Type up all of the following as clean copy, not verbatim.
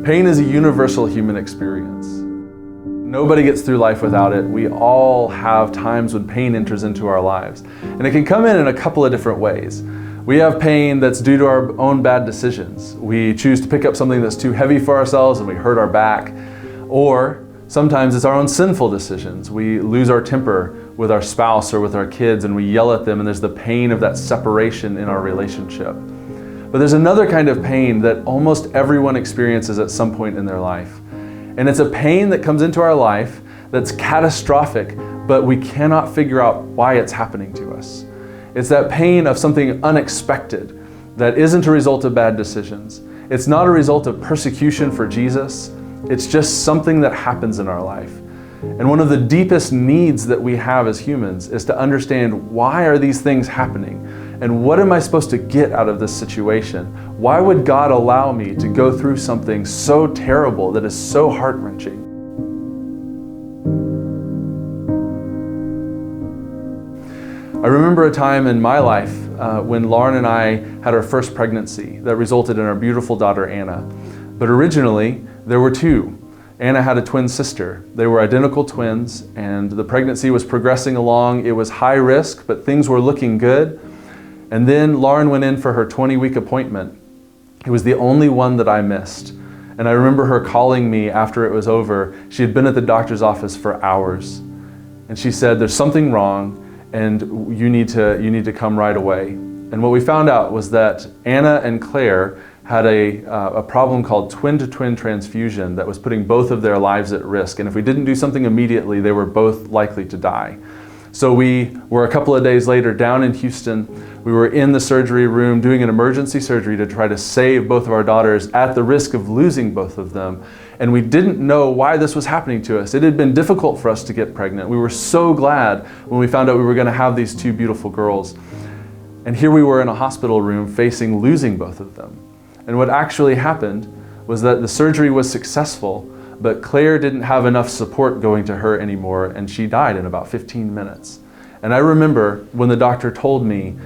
Pain is a universal human experience. Nobody gets through life without it. We all have times when pain enters into our lives. And it can come in a couple of different ways. We have pain that's due to our own bad decisions. We choose to pick up something that's too heavy for ourselves and we hurt our back. Or sometimes it's our own sinful decisions. We lose our temper with our spouse or with our kids and we yell at them, and there's the pain of that separation in our relationship. But there's another kind of pain that almost everyone experiences at some point in their life. And it's a pain that comes into our life that's catastrophic, but we cannot figure out why it's happening to us. It's that pain of something unexpected that isn't a result of bad decisions. It's not a result of persecution for Jesus. It's just something that happens in our life. And one of the deepest needs that we have as humans is to understand, why are these things happening? And what am I supposed to get out of this situation? Why would God allow me to go through something so terrible that is so heart-wrenching? I remember a time in my life when Lauren and I had our first pregnancy that resulted in our beautiful daughter, Anna. But originally, there were two. Anna had a twin sister. They were identical twins, and the pregnancy was progressing along. It was high risk, but things were looking good. And then Lauren went in for her 20-week appointment. It was the only one that I missed. And I remember her calling me after it was over. She had been at the doctor's office for hours. And she said, "There's something wrong, and you need to come right away." And what we found out was that Anna and Claire had a problem called twin-to-twin transfusion that was putting both of their lives at risk. And if we didn't do something immediately, they were both likely to die. So we were a couple of days later down in Houston. We were in the surgery room doing an emergency surgery to try to save both of our daughters at the risk of losing both of them. And we didn't know why this was happening to us. It had been difficult for us to get pregnant. We were so glad when we found out we were going to have these two beautiful girls. And here we were in a hospital room facing losing both of them. And what actually happened was that the surgery was successful, but Claire didn't have enough support going to her anymore, and she died in about 15 minutes. And I remember when the doctor told me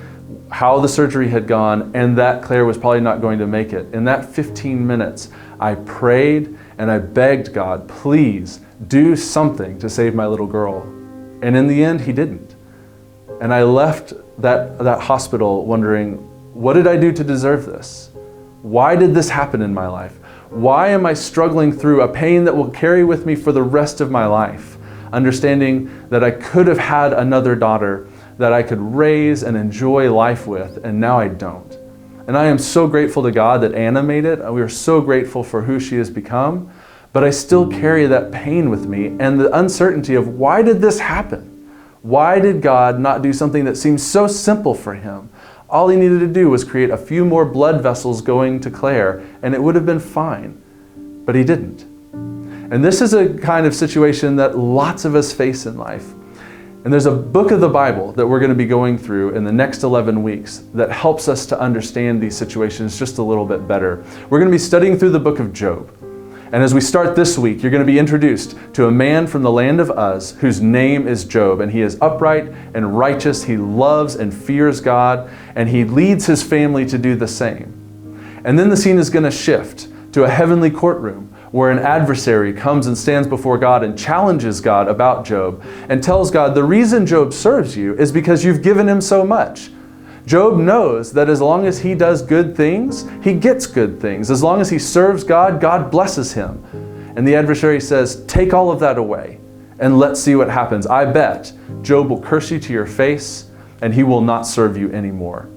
how the surgery had gone and that Claire was probably not going to make it. In that 15 minutes, I prayed and I begged God, please do something to save my little girl. And in the end, He didn't. And I left that hospital wondering, what did I do to deserve this? Why did this happen in my life? Why am I struggling through a pain that will carry with me for the rest of my life? Understanding that I could have had another daughter that I could raise and enjoy life with, and now I don't. And I am so grateful to God that Anna made it. We are so grateful for who she has become, but I still carry that pain with me and the uncertainty of, why did this happen? Why did God not do something that seems so simple for Him? All He needed to do was create a few more blood vessels going to Claire, and it would have been fine. But He didn't. And this is a kind of situation that lots of us face in life. And there's a book of the Bible that we're going to be going through in the next 11 weeks that helps us to understand these situations just a little bit better. We're going to be studying through the book of Job. And as we start this week, you're going to be introduced to a man from the land of Uz whose name is Job. And he is upright and righteous. He loves and fears God, and he leads his family to do the same. And then the scene is going to shift to a heavenly courtroom where an adversary comes and stands before God and challenges God about Job and tells God, the reason Job serves you is because you've given him so much. Job knows that as long as he does good things, he gets good things. As long as he serves God, God blesses him. And the adversary says, take all of that away and let's see what happens. I bet Job will curse you to your face and he will not serve you anymore.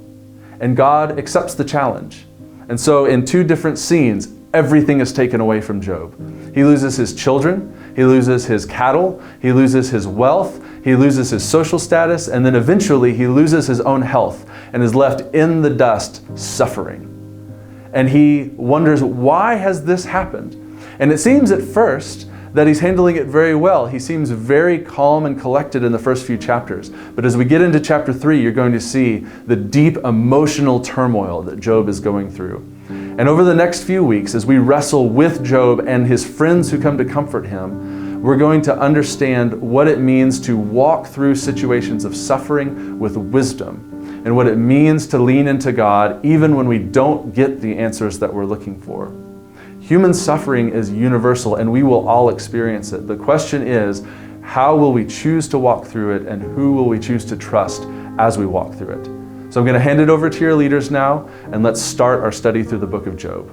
And God accepts the challenge. And so in two different scenes, everything is taken away from Job. He loses his children, he loses his cattle, he loses his wealth, he loses his social status, and then eventually he loses his own health and is left in the dust suffering. And he wonders, why has this happened? And it seems at first that he's handling it very well. He seems very calm and collected in the first few chapters. But as we get into chapter 3, you're going to see the deep emotional turmoil that Job is going through. And over the next few weeks, as we wrestle with Job and his friends who come to comfort him, we're going to understand what it means to walk through situations of suffering with wisdom, and what it means to lean into God even when we don't get the answers that we're looking for. Human suffering is universal and we will all experience it. The question is, how will we choose to walk through it, and who will we choose to trust as we walk through it? So I'm going to hand it over to your leaders now, and let's start our study through the book of Job.